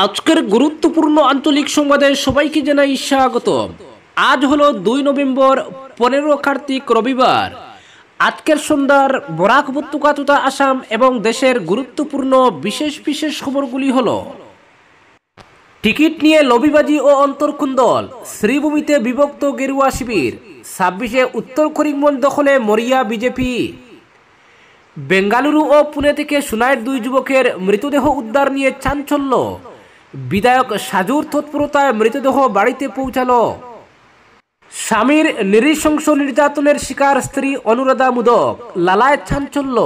আজকের গুরুত্বপূর্ণ আঞ্চলিক সংবাদে সবাইকে জানাই স্বাগত। আজ হলো 2 নভেম্বর 15 কার্তিক রবিবার। আজকের সন্ধ্যার বরাক উপত্যকা তথা আসাম এবং দেশের গুরুত্বপূর্ণ বিশেষ বিশেষ খবরগুলি হলো: টিকিট নিয়ে লবিবাজি ও অন্তর্কুন্দল, শ্রীভূমিতে বিভক্ত গেরুয়া শিবির, 26-এ উত্তর করিমগঞ্জ দখলে মরিয়া বিজেপি। বেঙ্গালুরু ও পুনে থেকে সুনাইয়ের 2 যুবকের মৃতদেহ উদ্ধার নিয়ে চাঞ্চল্য, বিধায়ক সাজুর তৎপরতায় মৃতদেহ বাড়িতে পৌঁছালো। স্বামীর নৃশংস নির্যাতনের শিকার স্ত্রী অনুরাধা মুদক, লালায় চাঞ্চল্য,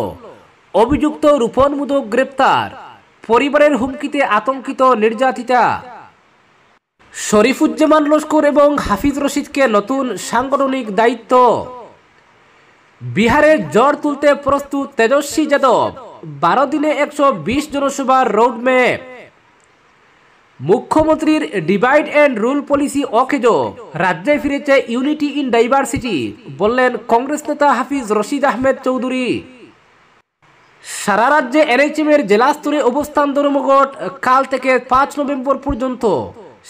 অভিযুক্ত রূপন মুদক গ্রেপ্তার, পরিবারের হুমকিতে আতঙ্কিত নির্যাতিতা। শরীফুজ্জামান লস্কর এবং হাফিজ রশিদকে নতুন সাংগঠনিক দায়িত্ব। বিহারে জ্বর তুলতে প্রস্তুত তেজস্বী যাদব, 12 দিনে 120 জনসভার রোডম্যাপ। মুখ্যমন্ত্রীর ডিভাইড অ্যান্ড রুল পলিসি অকেজো, রাজ্যে ফিরেছে ইউনিটি ইন ডাইভার্সিটি, বললেন কংগ্রেস নেতা হাফিজ রশিদ আহমেদ চৌধুরী। সারা রাজ্যে এনএইচএমের জেলা স্তরে অবস্থান ধর্মঘট কাল থেকে 5 নভেম্বর পর্যন্ত।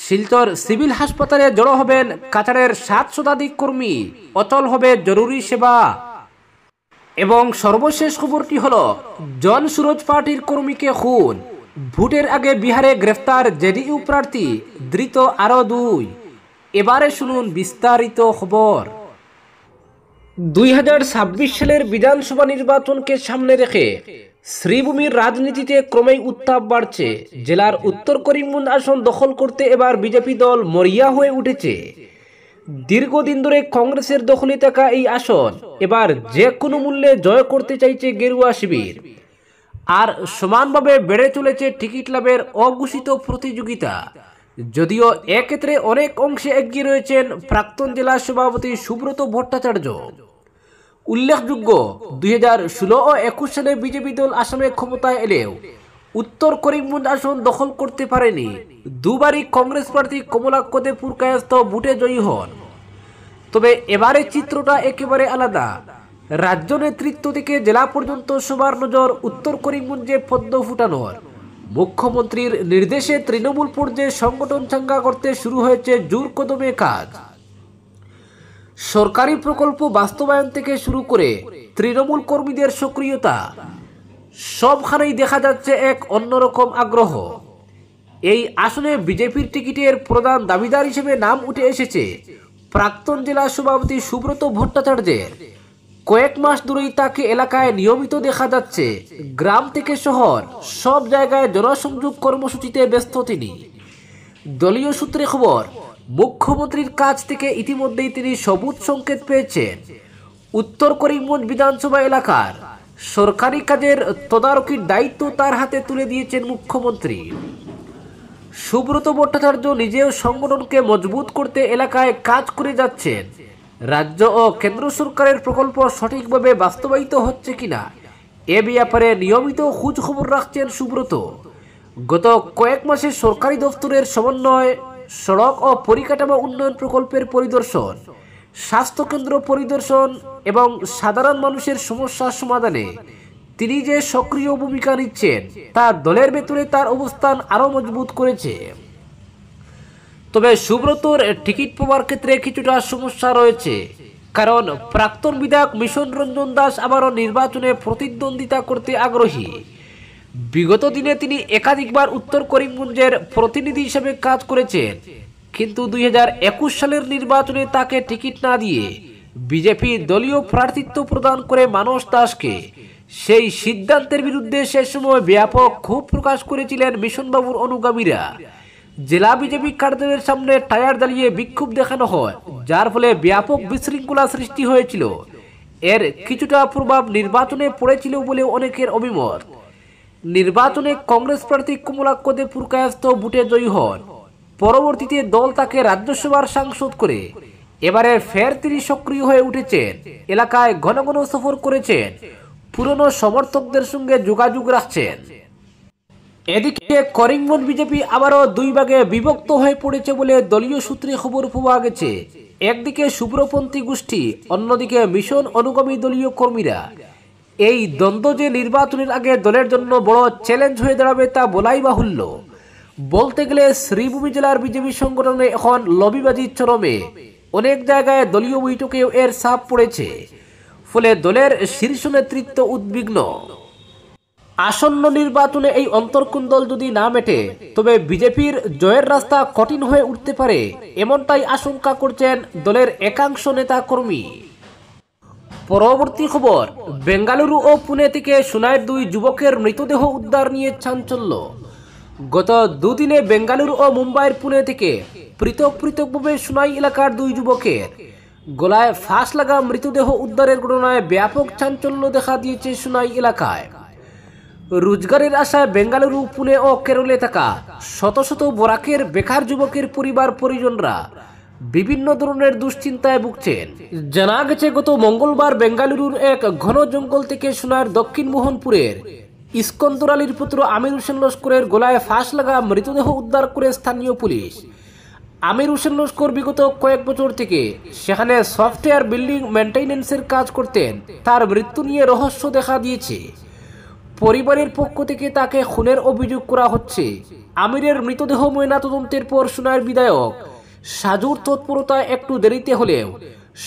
শিলচর সিভিল হাসপাতালে জড়ো হবেন কাছাড়ের 7 শতাধিক কর্মী, অচল হবে জরুরি সেবা। এবং সর্বশেষ খবরটি হলো, জন সুরজ পার্টির কর্মীকে খুন, ভোটের আগে বিহারে গ্রেফতার জেডিইউ প্রার্থী, ধৃত আরও 2। এবারে শুনুন বিস্তারিত খবর। 2026 সালের বিধানসভা নির্বাচনকে সামনে রেখে শ্রীভূমির রাজনীতিতে ক্রমেই উত্তাপ বাড়ছে। জেলার উত্তর করিমগঞ্জ আসন দখল করতে এবার বিজেপি দল মরিয়া হয়ে উঠেছে। দীর্ঘদিন ধরে কংগ্রেসের দখলে থাকা এই আসন এবার যে কোনো মূল্যে জয় করতে চাইছে গেরুয়া শিবির। আর সমানভাবে বেড়ে চলেছে টিকিট লাভের অঘোষিত প্রতিযোগিতা। যদিও এক্ষেত্রে অনেক অংশে এগিয়ে রয়েছেন প্রাক্তন জেলা সভাপতি সুব্রত ভট্টাচার্য। উল্লেখযোগ্য, 2016 ও 21 সালে বিজেপি দল আসামে ক্ষমতায় এলেও উত্তর করিমগঞ্জ আসন দখল করতে পারেনি। দুবারই কংগ্রেস প্রার্থী কমলাক্ষ দে পুরকায়স্থ ভোটে জয়ী হন। তবে এবারে চিত্রটা একেবারে আলাদা। রাজ্য নেতৃত্ব থেকে জেলা পর্যন্ত সবার নজর উত্তর করিমগঞ্জে পদ্ম ফুটানোর। মুখ্যমন্ত্রীর নির্দেশে তৃণমূল পর্যায়ে সংগঠন চাঙ্গা করতে শুরু হয়েছে জোর কদমে কাজ। সরকারি প্রকল্প বাস্তবায়ন থেকে শুরু করে তৃণমূল কর্মীদের সক্রিয়তা, সবখানেই দেখা যাচ্ছে এক অন্যরকম আগ্রহ। এই আসনে বিজেপির টিকিটের প্রধান দাবিদার হিসেবে নাম উঠে এসেছে প্রাক্তন জেলা সভাপতি সুব্রত ভট্টাচার্যের। কয়েক মাস ধরেই তাকে এলাকায় নিয়মিত দেখা যাচ্ছে। গ্রাম থেকে শহর সব জায়গায় জনসংযোগ কর্মসূচিতে ব্যস্ত তিনি। দলীয় সূত্রে খবর, মুখ্যমন্ত্রীর কাছ থেকে ইতিমধ্যেই তিনি সবুজ সংকেত পেয়েছেন। উত্তর করিমগঞ্জ বিধানসভা এলাকার সরকারি কাজের তদারকির দায়িত্ব তার হাতে তুলে দিয়েছেন মুখ্যমন্ত্রী। সুব্রত ভট্টাচার্য নিজেও সংগঠনকে মজবুত করতে এলাকায় কাজ করে যাচ্ছেন। রাজ্য ও কেন্দ্র সরকারের প্রকল্প সঠিকভাবে বাস্তবায়িত হচ্ছে কিনা এ ব্যাপারে নিয়মিত খোঁজ খবর রাখছেন সুব্রত। গত কয়েক মাসে সরকারি দপ্তরের সমন্বয়, সড়ক ও পরিকাঠামো উন্নয়ন প্রকল্পের পরিদর্শন, স্বাস্থ্যকেন্দ্র পরিদর্শন এবং সাধারণ মানুষের সমস্যা সমাধানে তিনি যে সক্রিয় ভূমিকা নিচ্ছেন তা দলের ভেতরে তার অবস্থান আরও মজবুত করেছে। তবে সুব্রতর টিকিট পাওয়ার ক্ষেত্রে কিছুটা সমস্যা রয়েছে, কারণ প্রাক্তন বিধায়ক মিশন রঞ্জন দাস আবারও নির্বাচনে প্রতিদ্বন্দ্বিতা করতে আগ্রহী। বিগত দিনে তিনি একাধিকবার উত্তর করিমগঞ্জের প্রতিনিধি হিসেবে কাজ করেছেন, কিন্তু 2021 সালের নির্বাচনে তাকে টিকিট না দিয়ে বিজেপি দলীয় প্রার্থিত্ব প্রদান করে মানস দাসকে। সেই সিদ্ধান্তের বিরুদ্ধে সে সময় ব্যাপক ক্ষোভ প্রকাশ করেছিলেন মিশনবাবুর অনুগামীরা। জেলা বিজেপি কার্যালয়ের সামনে টায়ার জ্বালিয়ে বিক্ষোভ দেখানো হয়, যার ফলে ব্যাপক বিশৃঙ্খলা সৃষ্টি হয়েছিল। এর কিছুটা প্রভাব নির্বাচনে পড়েছিল বলে অনেকের অভিমত। নির্বাচনে কংগ্রেস প্রার্থী কমলাক্ষ দে পুরকায়স্থ ভোটে জয়ী হন। পরবর্তীতে দল তাকে রাজ্যসভার সাংসদ করে এবারে ফের তিনি সক্রিয় হয়ে উঠেছেন। এলাকায় ঘন ঘন সফর করেছেন, পুরনো সমর্থকদের সঙ্গে যোগাযোগ রাখছেন। এদিকে করিমগঞ্জ বিজেপি আবারও 2 ভাগে বিভক্ত হয়ে পড়েছে বলে দলীয় সূত্রে খবর পাওয়া গেছে। একদিকে শুভ্রপন্থী গোষ্ঠী, অন্যদিকে মিশন অনুগামী দলীয় কর্মীরা। এই দ্বন্দ্ব যে নির্বাচনের আগে দলের জন্য বড় চ্যালেঞ্জ হয়ে দাঁড়াবে তা বলাই বাহুল্য। বলতে গেলে শ্রীভূমি জেলার বিজেপি সংগঠনে এখন লবিবাজির চরমে। অনেক জায়গায় দলীয় বৈঠকেও এর ছাপ পড়েছে, ফলে দলের শীর্ষ নেতৃত্ব উদ্বিগ্ন। আসন্ন নির্বাচনে এই অন্তর্কুন্দল যদি না মেটে তবে বিজেপির জয়ের রাস্তা কঠিন হয়ে উঠতে পারে, এমনটাই আশঙ্কা করছেন দলের একাংশ নেতা কর্মী। পরবর্তী খবর, বেঙ্গালুরু ও পুনে থেকে সোনাইয়ের 2 যুবকের মৃতদেহ উদ্ধার নিয়ে চাঞ্চল্য। গত দুদিনে বেঙ্গালুরু ও মুম্বাইয়ের পুনে থেকে পৃথকভাবে সোনাই এলাকার 2 যুবকের গলায় ফাঁস লাগা মৃতদেহ উদ্ধারের ঘটনায় ব্যাপক চাঞ্চল্য দেখা দিয়েছে সোনাই এলাকায়। রোজগারের আশায় বেঙ্গালুরু, পুনে ও কেরলে থাকা শত শত বরাকের বেকার যুবকের পরিবার পরিজনরা বিভিন্ন ধরনের দুশ্চিন্তায় ভুগছেন। জানা গেছে, গত মঙ্গলবার বেঙ্গালুরুর এক ঘন জঙ্গল থেকে সোনার দক্ষিণ মোহনপুরের ইস্কন্দর আলীর পুত্র আমির হোসেন লস্করের গলায় ফাঁস লাগা মৃতদেহ উদ্ধার করে স্থানীয় পুলিশ। আমির হোসেন লস্কর বিগত কয়েক বছর থেকে সেখানে সফটওয়্যার বিল্ডিং মেনটেন্যান্সের কাজ করতেন। তার মৃত্যু নিয়ে রহস্য দেখা দিয়েছে। পরিবারের পক্ষ থেকে তাকে খুনের অভিযোগ করা হচ্ছে। আমিরের মৃতদেহ ময়নাতদন্তের পর সোনাইয়ের বিধায়ক সাজুর তৎপরতায় একটু দেরিতে হলেও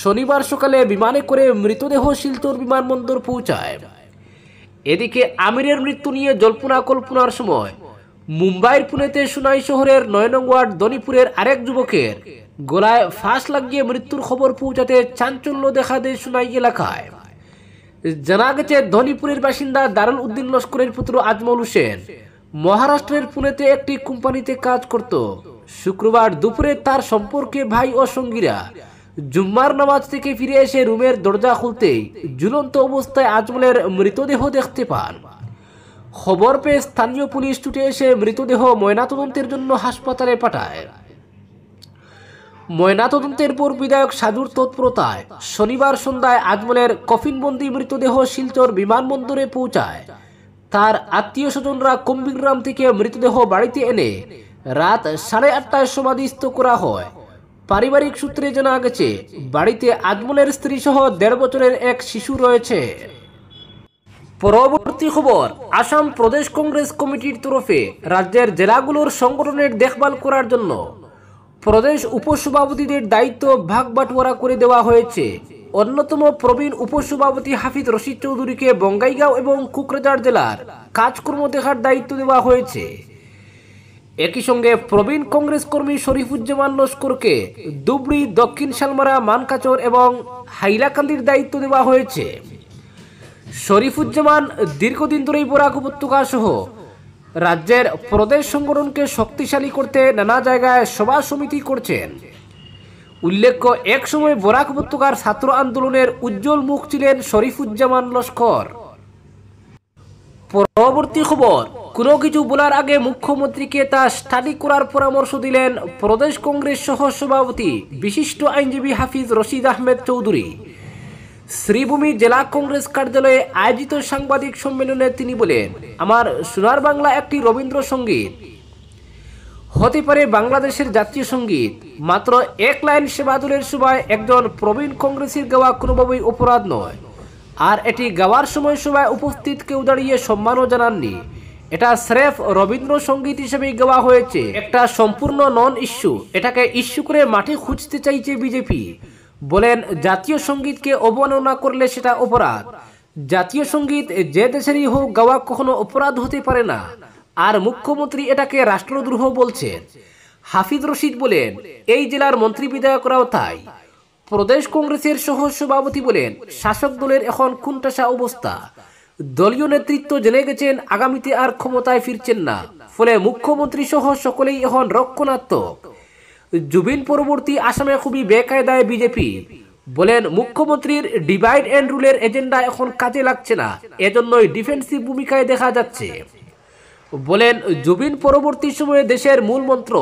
শনিবার সকালে বিমানে করে মৃতদেহ শিলচর বিমানবন্দর পৌঁছায়। এদিকে আমিরের মৃত্যু নিয়ে জল্পনা কল্পনার সময় মুম্বাইয়ের পুনেতে সোনাই শহরের 9 নং ওয়ার্ড দনিপুরের আরেক যুবকের গলায় ফাঁস লাগিয়ে মৃত্যুর খবর পৌঁছাতে চাঞ্চল্য দেখা দেয় সোনাই এলাকায়। জানা গেছে, ধনীপুরের বাসিন্দা দারুল উদ্দিন লস্করের পুত্র আজমল হোসেন মহারাষ্ট্রের পুনেতে একটি কোম্পানিতে কাজ করত। শুক্রবার দুপুরে তার সম্পর্কে ভাই ও সঙ্গীরা জুম্মার নামাজ থেকে ফিরে এসে রুমের দরজা খুলতেই ঝুলন্ত অবস্থায় আজমলের মৃতদেহ দেখতে পান। খবর পেয়ে স্থানীয় পুলিশ ছুটে এসে মৃতদেহ ময়নাতদন্তের জন্য হাসপাতালে পাঠায়। ময়নাতদন্তের পর বিধায়ক সাজুর তৎপরতায় শনিবার সন্ধ্যায় আজমলের কফিনবন্দি মৃতদেহ শিলচর বিমানবন্দরে পৌঁছায়। তার আত্মীয় স্বজনরা কুম্বিগ্রাম থেকে মৃতদেহ বাড়িতে এনে রাত 8:30টায় সমাধিস্থ করা হয়। পারিবারিক সূত্রে জানা গেছে, বাড়িতে আজমলের স্ত্রী সহ 1.5 বছরের এক শিশু রয়েছে। পরবর্তী খবর, আসাম প্রদেশ কংগ্রেস কমিটির তরফে রাজ্যের জেলাগুলোর সংগঠনের দেখভাল করার জন্য প্রদেশ উপসভাপতিদের দায়িত্ব ভাগ বাটোয়ারা করে দেওয়া হয়েছে। অন্যতম প্রবীণ উপসভাপতি হাফিজ রশিদ চৌধুরীকে বঙ্গাইগাঁও এবং কুকরাঝাড় জেলার কাজকর্ম দেখার দায়িত্ব দেওয়া হয়েছে। একই সঙ্গে প্রবীণ কংগ্রেস কর্মী শরীফুজ্জামান লস্করকে ধুবড়ী, দক্ষিণ শালমারা, মানকাচর এবং হাইলাকান্দির দায়িত্ব দেওয়া হয়েছে। শরীফুজ্জামান দীর্ঘদিন ধরেই বরাক উপত্যকা সহ রাজ্যের প্রদেশ সংগঠনকে শক্তিশালী করতে নানা জায়গায় সভা সমিতি করছেন। উল্লেখ্য, এক সময় বরাক উপত্যকার ছাত্র আন্দোলনের উজ্জ্বল মুখ ছিলেন শরীফুজ্জামান লস্কর। পরবর্তী খবর, কোনো কিছু বলার আগে মুখ্যমন্ত্রীকে তা স্টাডি করার পরামর্শ দিলেন প্রদেশ কংগ্রেস সহ সভাপতি বিশিষ্ট আইনজীবী হাফিজ রশিদ আহমেদ চৌধুরী। শ্রীভূমি জেলা কংগ্রেস কার্যালয়ে আয়োজিত সাংবাদিক সম্মেলনে তিনি বলেন, আমার সোনার বাংলা একটি রবীন্দ্রসঙ্গীত হতে পারে বাংলাদেশের জাতীয় সঙ্গীত। মাত্র 1 লাইন সেবাদলের সভায় একজন প্রবীণ কংগ্রেসের গাওয়া কোনোভাবেই অপরাধ নয়। আর এটি গাওয়ার সময় সভায় উপস্থিত কেউ দাঁড়িয়ে সম্মানও জানাননি। এটা স্রেফ রবীন্দ্রসঙ্গীত হিসেবেই গাওয়া হয়েছে, একটা সম্পূর্ণ নন ইস্যু। এটাকে ইস্যু করে মাঠে খুঁজতে চাইছে বিজেপি। বলেন, জাতীয় সঙ্গীতকে অবমাননা করলে সেটা অপরাধ। জাতীয় সঙ্গীত যে দেশেরই হোক, গাওয়া কখনো অপরাধ হতে পারে না। আর মুখ্যমন্ত্রী এটাকে রাষ্ট্রদ্রোহ বলছেন। হাফিজ রশিদ বলেন, এই জেলার মন্ত্রী বিধায়করাও তাই। প্রদেশ কংগ্রেসের সহ সভাপতি বলেন, শাসক দলের এখন কোণঠাসা অবস্থা। দলীয় নেতৃত্ব জেনে গেছেন আগামীতে আর ক্ষমতায় ফিরছেন না, ফলে মুখ্যমন্ত্রী সহ সকলেই এখন রক্ষণাত্মক। জুবিন পরবর্তী আসামে খুবই বেকায়দায় বিজেপি। বলেন, মুখ্যমন্ত্রীর ডিভাইড এন্ড রুলের এজেন্ডা এখন কাজে লাগছে না, এজন্যই ডিফেন্সিভ ভূমিকায় দেখা যাচ্ছে। বলেন, জুবিন পরবর্তী সময়ে দেশের মূল মন্ত্র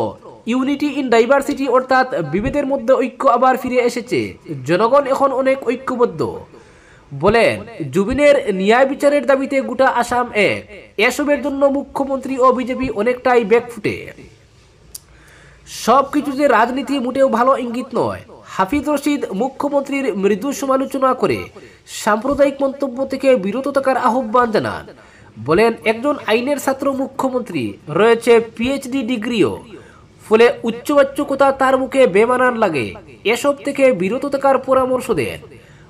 ইউনিটি ইন ডাইভার্সিটি, অর্থাৎ বিভেদের মধ্যে ঐক্য আবার ফিরে এসেছে। জনগণ এখন অনেক ঐক্যবদ্ধ। বলেন, জুবিনের ন্যায় বিচারের দাবিতে গোটা আসাম এক। এসবের জন্য মুখ্যমন্ত্রী ও বিজেপি অনেকটাই ব্যাকফুটে। সবকিছু যে রাজনীতি মোটেও ভালো ইঙ্গিত নয়। হাফিজ রশিদ মুখ্যমন্ত্রীর মৃদু সমালোচনা করে সাম্প্রদায়িক মন্তব্য থেকে বিরত থাকার আহ্বান জানান। বলেন একজন আইনের ছাত্র মুখ্যমন্ত্রী, রয়েছে পিএইচডি ডিগ্রিও, ফলে উচ্চবাচ্যকতা তার মুখে বেমানান লাগে। এসব থেকে বিরত থাকার পরামর্শ দেন।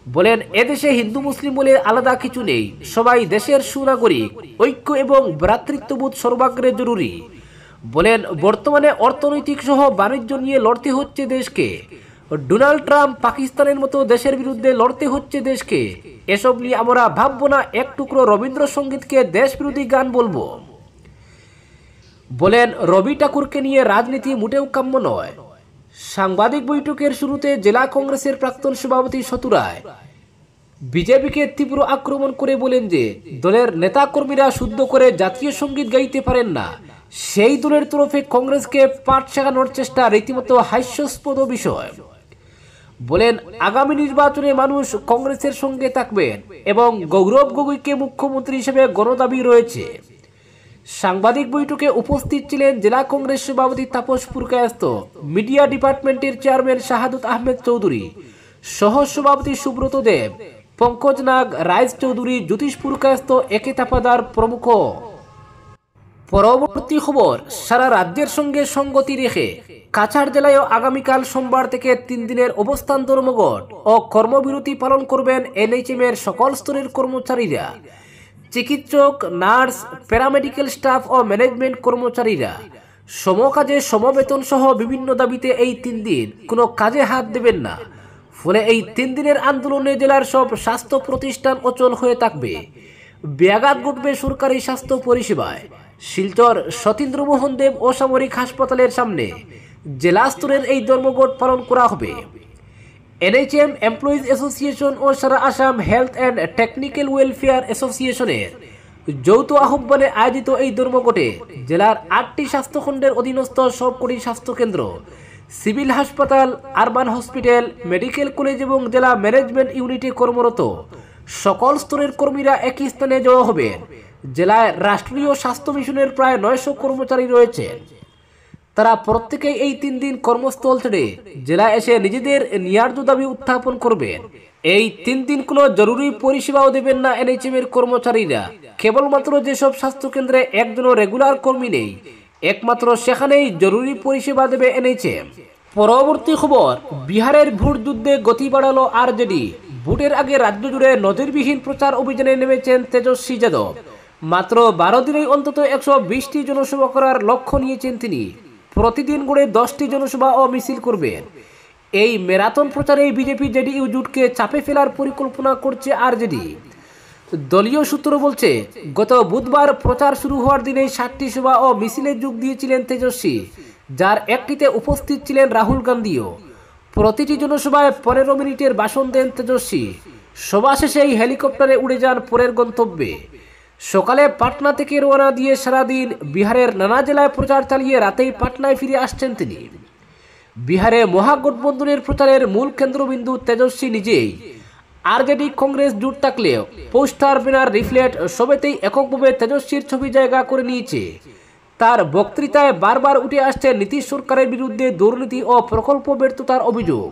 বলেন এদেশে হিন্দু মুসলিম বলে আলাদা কিছু নেই, সবাই দেশের সুনাগরিক, ঐক্য এবং ভ্রাতৃত্ববোধ সর্বাগ্রে জরুরি। বলেন বর্তমানে অর্থনৈতিক সহ বাণিজ্য নিয়ে লড়তে হচ্ছে দেশকে। ডোনাল্ড ট্রাম্প পাকিস্তানের মতো দেশের বিরুদ্ধে লড়তে হচ্ছে দেশকে। এসব নিয়ে আমরা ভাববো না, এক টুকরো রবীন্দ্রসঙ্গীতকে দেশবিরোধী গান বলবো। বলেন রবি ঠাকুরকে নিয়ে রাজনীতি মোটেও কাম্য নয়। সাংবাদিক বৈঠকের শুরুতে জেলা কংগ্রেসের প্রাক্তন সভাপতি শতু রায় বিজেপিকে তীব্র আক্রমণ করে বলেন যে দলের নেতাকর্মীরা শুদ্ধ করে জাতীয় সঙ্গীত গাইতে পারেন না। সেই দলের তরফে কংগ্রেসকে পাঠ শেখানোর চেষ্টা রীতিমতো হাস্যাস্পদ বিষয়। বলেন আগামী নির্বাচনে মানুষ কংগ্রেসের সঙ্গে থাকবেন এবং গৌরব গগৈকে মুখ্যমন্ত্রী হিসেবে গণদাবি রয়েছে। সাংবাদিক বৈঠকে উপস্থিত ছিলেন জেলা কংগ্রেস সভাপতি তাপস পুরকায়স্ত, মিডিয়া ডিপার্টমেন্টের চেয়ারম্যান শাহাদুত আহমেদ চৌধুরী, সহ সভাপতি সুব্রত দেব, পঙ্কজ নাগ, রাইজ চৌধুরী, জ্যোতিষ পুরকায়স্ত, একে তাপাদার প্রমুখ। পরবর্তী খবর, সারা রাজ্যের সঙ্গে সঙ্গতি রেখে কাছাড় জেলায়ও আগামীকাল সোমবার থেকে 3 দিনের অবস্থান ধর্মঘট ও কর্মবিরতি পালন করবেন এনএইচএম-এর সকল স্তরের কর্মচারীরা। চিকিৎসক, নার্স, প্যারামেডিক্যাল স্টাফ ও ম্যানেজমেন্ট কর্মচারীরা সমকাজে সমবেতন সহ বিভিন্ন দাবিতে এই 3 দিন কোনো কাজে হাত দেবেন না। ফলে এই 3 দিনের আন্দোলনে জেলার সব স্বাস্থ্য প্রতিষ্ঠান অচল হয়ে থাকবে। ব্যাঘাত ঘটবে সরকারি স্বাস্থ্য পরিষেবায়। শিলচর সতীন্দ্রমোহন দেব অসামরিক হাসপাতালের সামনে জেলা স্তরের এই ধর্মঘট পালন করা হবে। এনএইচএম এমপ্লয়িজ অ্যাসোসিয়েশন ও সারা Assam health and technical welfare অ্যাসোসিয়েশনের যৌথ আহ্বানে আয়োজিত এই ধর্মঘটে জেলার 8টি স্বাস্থ্যখণ্ডের অধীনস্থ সবকটি স্বাস্থ্যকেন্দ্র, সিভিল হাসপাতাল, আরবান হসপিটাল, মেডিকেল কলেজ এবং জেলা ম্যানেজমেন্ট ইউনিটে কর্মরত সকল স্তরের কর্মীরা একই স্থানে জড়ো হবেন। জেলায় রাষ্ট্রীয় স্বাস্থ্য মিশনের প্রায় 900 কর্মচারী রয়েছেন। তারা প্রত্যেকেই এই 3 দিন কর্মস্থল ছেড়ে জেলায় এসে নিজেদের ন্যায্য দাবি উত্থাপন করবেন। এই 3 দিন কোনো জরুরি পরিষেবাও দেবেন না এনএইচএম এর কর্মচারীরা। কেবলমাত্র যেসব স্বাস্থ্যকেন্দ্রে একজনও রেগুলার কর্মী নেই, একমাত্র সেখানেই জরুরি পরিষেবা দেবে এনএইচএম। পরবর্তী খবর, বিহারের ভোট যুদ্ধে গতি বাড়ালো আরজেডি। ভোটের আগে রাজ্য জুড়ে নজিরবিহীন প্রচার অভিযানে নেমেছেন তেজস্বী যাদব। মাত্র 12 দিনেই অন্তত 120টি জনসভা করার লক্ষ্য নিয়েছেন তিনি। প্রতিদিন গড়ে 10টি জনসভা ও মিছিল করবেন। এই ম্যারাথন প্রচারে বিজেপি জেডিইউ জোটকে চাপে ফেলার পরিকল্পনা করছে আরজেডি। দলীয় সূত্র বলছে গত বুধবার প্রচার শুরু হওয়ার দিনেই 60টি সভা ও মিছিলে যোগ দিয়েছিলেন তেজস্বী, যার একটিতে উপস্থিত ছিলেন রাহুল গান্ধীও। প্রতিটি জনসভায় 15 মিনিটের ভাষণ দেন তেজস্বী। সভা শেষেই হেলিকপ্টারে উড়ে যান পরের গন্তব্যে। সকালে পাটনা থেকে রওনা দিয়ে সারাদিন বিহারের নানা জেলায় প্রচার চালিয়ে রাতেই পাটনায় ফিরে আসছেন তিনি। বিহারে মহাগঠবন্ধনের প্রচারের মূল কেন্দ্রবিন্দু তেজস্বী নিজেই। আরজেডি কংগ্রেস জোট থাকলেও পোস্টার, ব্যানার, লিফলেট সবেতেই এককভাবে তেজস্বীর ছবি জায়গা করে নিয়েছে। তার বক্তৃতায় বারবার উঠে আসছে নীতিশ সরকারের বিরুদ্ধে দুর্নীতি ও প্রকল্প ব্যর্থতার অভিযোগ।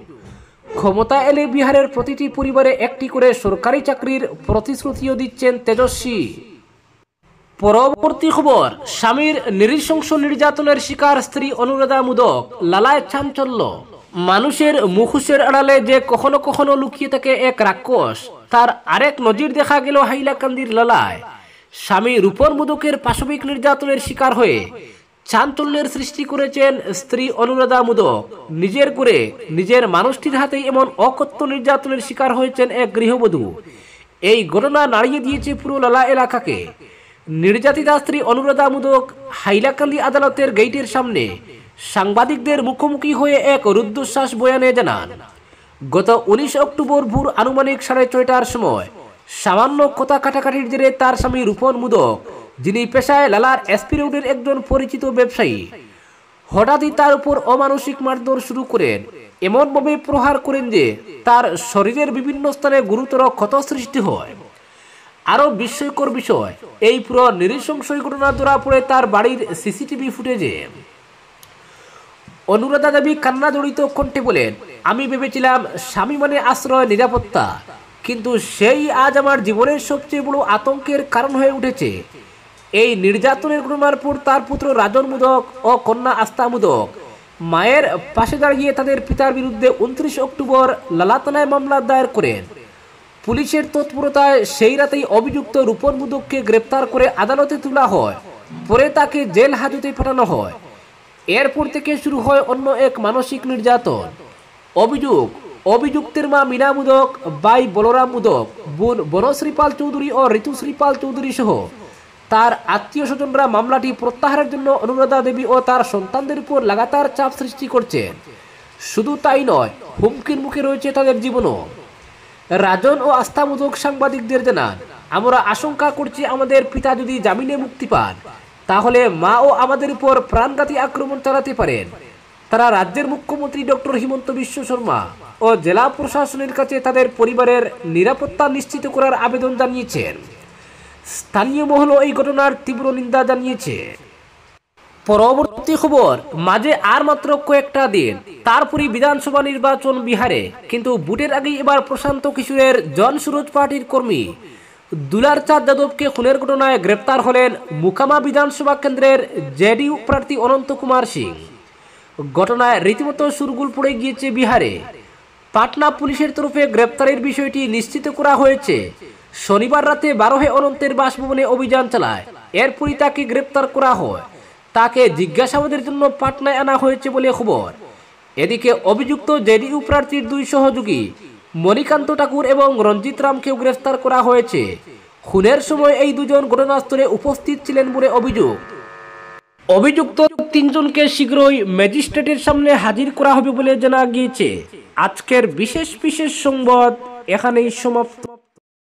ক্ষমতা এলে বিহারের প্রতিটি পরিবারে একটি করে সরকারি চাকরির প্রতিশ্রুতিও দিচ্ছেন তেজস্বী। পরবর্তী খবর, স্বামীর নৃশংস নির্যাতনের শিকার স্ত্রী অনুরাধা মোদক, লালায় চাঞ্চল্য। মানুষের মুখোশের আড়ালে যে কখনো কখনো লুকিয়ে থাকে এক রাক্ষস, তার আরেক নজির দেখা গেল হাইলাকান্দির লালায়। স্বামী রূপন মোদকের পাশবিক নির্যাতনের শিকার হয়ে চাঞ্চল্যের সৃষ্টি করেছেন স্ত্রী অনুরাধা মোদক। নিজের করে নিজের মানুষটির হাতেই এমন অকথ্য নির্যাতনের শিকার হয়েছেন এক গৃহবধূ। এই ঘটনা নাড়িয়ে দিয়েছে পুরো লালা এলাকাকে। নির্যাতিতা স্ত্রী অনুরাধা মোদক হাইলাকান্দি আদালতের গেইটের সামনে সাংবাদিকদের মুখোমুখি হয়ে এক রুদ্ধশ্বাস বয়ানে জানান, গত 19 অক্টোবর ভোর আনুমানিক 6:30টার সময় সামান্য কথা কাটাকাটির জেরে তার স্বামী রূপন মোদক, যিনি পেশায় লালার এসপি রোডের একজন পরিচিত ব্যবসায়ী, হঠাৎই তার উপর অমানসিক মারধর শুরু করেন। এমনভাবে প্রহার করেন যে তার শরীরের বিভিন্ন স্থানে গুরুতর ক্ষত সৃষ্টি হয়। আরও বিস্ময়কর বিষয়, এই পুরো নৃশংস ঘটনা ধরা পড়ে তার বাড়ির সিসিটিভি ফুটেজে। অনুরাধা দেবী কান্না জড়িত কণ্ঠে বলেন, আমি ভেবেছিলাম স্বামী মানে আশ্রয়, নিরাপত্তা, কিন্তু সেই আজ আমার জীবনের সবচেয়ে বড় আতঙ্কের কারণ হয়ে উঠেছে। এই নির্যাতনের ঘটনার পর তার পুত্র রাজন মুদক ও কন্যা আস্থা মুদক মায়ের পাশে দাঁড়িয়ে তাদের পিতার বিরুদ্ধে 29 অক্টোবর লালাতনায় মামলা দায়ের করেন। পুলিশের তৎপরতায় সেই রাতেই অভিযুক্ত রূপন মুদককে গ্রেপ্তার করে আদালতে তোলা হয়। পরে তাকে জেল হাজতে পাঠানো হয়। এরপর থেকে শুরু হয় অন্য এক মানসিক নির্যাতন। অভিযুক্তের মা মিনা মুদক, ভাই বলরাম মুদক, বোন বনশ্রী পাল চৌধুরী ও ঋতুশ্রী পাল চৌধুরী সহ তার আত্মীয় স্বজনরা মামলাটি প্রত্যাহারের জন্য অনুরাধা দেবী ও তার সন্তানদের উপর লাগাতার চাপ সৃষ্টি করছেন। শুধু তাই নয়, হুমকির মুখে রয়েছে তাদের জীবনও। রাজন ও আস্থা মুদক সাংবাদিকদের জানান, আমরা আশঙ্কা করছি আমাদের পিতা যদি জামিনে মুক্তি পান তাহলে মা ও আমাদের উপর প্রাণঘাতী আক্রমণ চালাতে পারেন। তারা রাজ্যের মুখ্যমন্ত্রী ডক্টর হিমন্ত বিশ্ব শর্মা ও জেলা প্রশাসনের কাছে তাদের পরিবারের নিরাপত্তা নিশ্চিত করার আবেদন জানিয়েছেন। স্থানীয় মহল এই ঘটনার তীব্র নিন্দা জানিয়েছে। পরবর্তী খবর, মাঝে আর মাত্র কয়েকটা দিন, তারপরই বিধানসভা নির্বাচন বিহারে। কিন্তু ভোটের আগেই এবার প্রশান্ত কিশোরের জনসুরজ পার্টির কর্মী দুলারচাঁদ যাদবকে খুনের ঘটনায় গ্রেপ্তার হলেন মুকামা বিধানসভা কেন্দ্রের জেডিইউ প্রার্থী অনন্ত কুমার সিং। ঘটনায় রীতিমতো শোরগোল পড়ে গিয়েছে বিহারে। পাটনা পুলিশের তরফে গ্রেপ্তারের বিষয়টি নিশ্চিত করা হয়েছে। শনিবার রাতে বারোহে অনন্তের বাসভবনে অভিযান চালায়। এরপরই তাকে গ্রেপ্তার করা হয়। তাকে জিজ্ঞাসাবাদের জন্য পাটনায় আনা হয়েছে বলে খবর। এদিকে অভিযুক্ত জেডিইউ প্রার্থীর দুই সহযোগী মণিকান্ত ঠাকুর এবং রঞ্জিত রামকেও গ্রেফতার করা হয়েছে। খুনের সময় এই দুজন ঘটনাস্থলে উপস্থিত ছিলেন বলে অভিযোগ। অভিযুক্ত তিনজনকে শীঘ্রই ম্যাজিস্ট্রেটের সামনে হাজির করা হবে বলে জানা গিয়েছে। আজকের বিশেষ সংবাদ এখানেই সমাপ্ত।